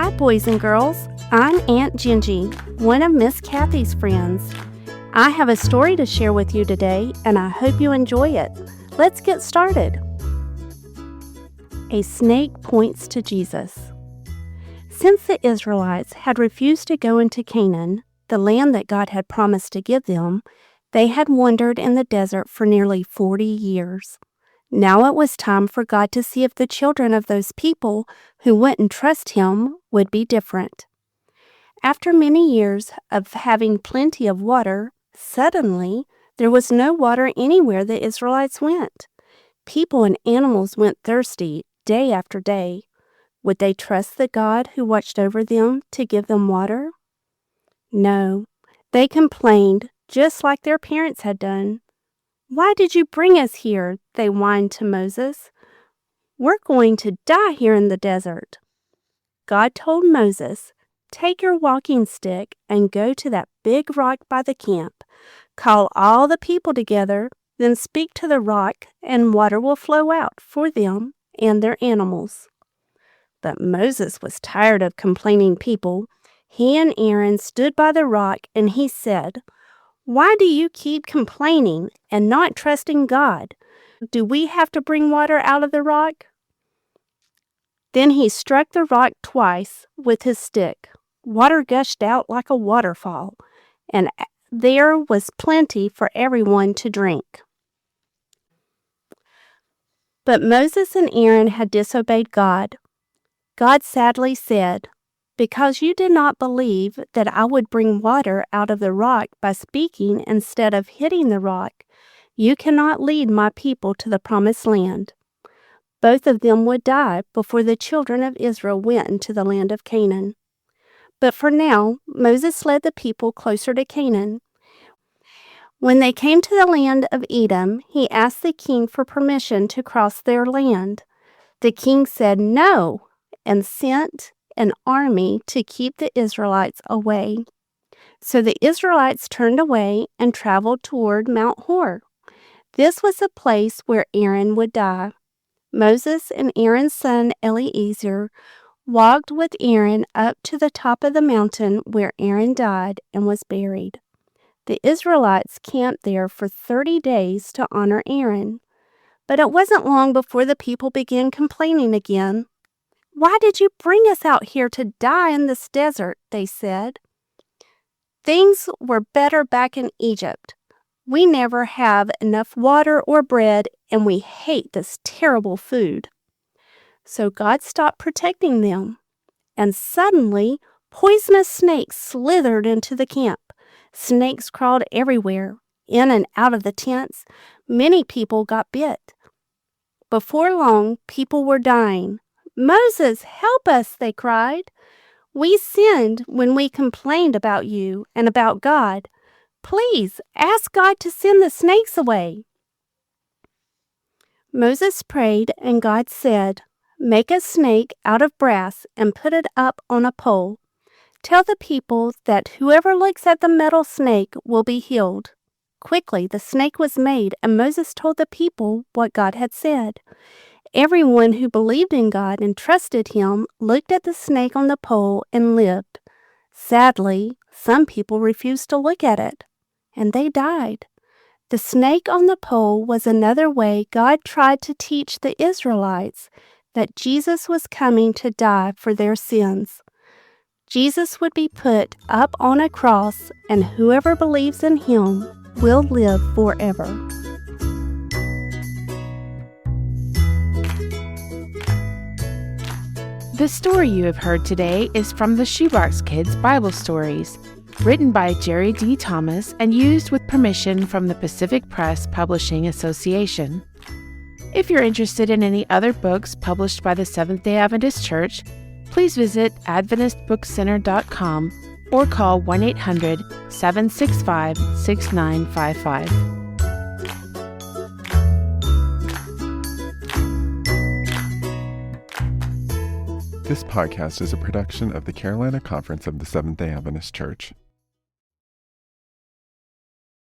Hi, boys and girls. I'm Aunt Gingy, one of Miss Kathy's friends. I have a story to share with you today, and I hope you enjoy it. Let's get started. A snake points to Jesus. Since the Israelites had refused to go into Canaan, the land that God had promised to give them, they had wandered in the desert for nearly 40 years. Now it was time for God to see if the children of those people who wouldn't trust Him would be different. After many years of having plenty of water, suddenly there was no water anywhere the Israelites went. People and animals went thirsty day after day. Would they trust the God who watched over them to give them water? No, they complained just like their parents had done. "Why did you bring us here?" they whined to Moses. "We're going to die here in the desert." God told Moses, "Take your walking stick and go to that big rock by the camp. Call all the people together, then speak to the rock, and water will flow out for them and their animals." But Moses was tired of complaining people. He and Aaron stood by the rock, and he said, "Why do you keep complaining and not trusting God? Do we have to bring water out of the rock?" Then he struck the rock twice with his stick. Water gushed out like a waterfall, and there was plenty for everyone to drink. But Moses and Aaron had disobeyed God. God sadly said, "Because you did not believe that I would bring water out of the rock by speaking instead of hitting the rock, you cannot lead my people to the promised land." Both of them would die before the children of Israel went into the land of Canaan. But for now, Moses led the people closer to Canaan. When they came to the land of Edom, he asked the king for permission to cross their land. The king said no and sent an army to keep the Israelites away. So the Israelites turned away and traveled toward Mount Hor. This was the place where Aaron would die. Moses and Aaron's son Eleazar walked with Aaron up to the top of the mountain where Aaron died and was buried. The Israelites camped there for 30 days to honor Aaron. But it wasn't long before the people began complaining again. "Why did you bring us out here to die in this desert?" they said. "Things were better back in Egypt. We never have enough water or bread, and we hate this terrible food." So God stopped protecting them, and suddenly poisonous snakes slithered into the camp. Snakes crawled everywhere, in and out of the tents. Many people got bit. Before long, people were dying. "Moses, help us," they cried. "We sinned when we complained about you and about God. Please ask God to send the snakes away." Moses prayed, and God said, "Make a snake out of brass and put it up on a pole. Tell the people that whoever looks at the metal snake will be healed." Quickly, the snake was made, and Moses told the people what God had said. Everyone who believed in God and trusted Him looked at the snake on the pole and lived. Sadly, some people refused to look at it, and they died. The snake on the pole was another way God tried to teach the Israelites that Jesus was coming to die for their sins. Jesus would be put up on a cross, and whoever believes in Him will live forever. The story you have heard today is from the Shoebox Kids Bible Stories, written by Jerry D. Thomas and used with permission from the Pacific Press Publishing Association. If you're interested in any other books published by the Seventh-day Adventist Church, please visit AdventistBookCenter.com or call 1-800-765-6955. This podcast is a production of the Carolina Conference of the Seventh-day Adventist Church.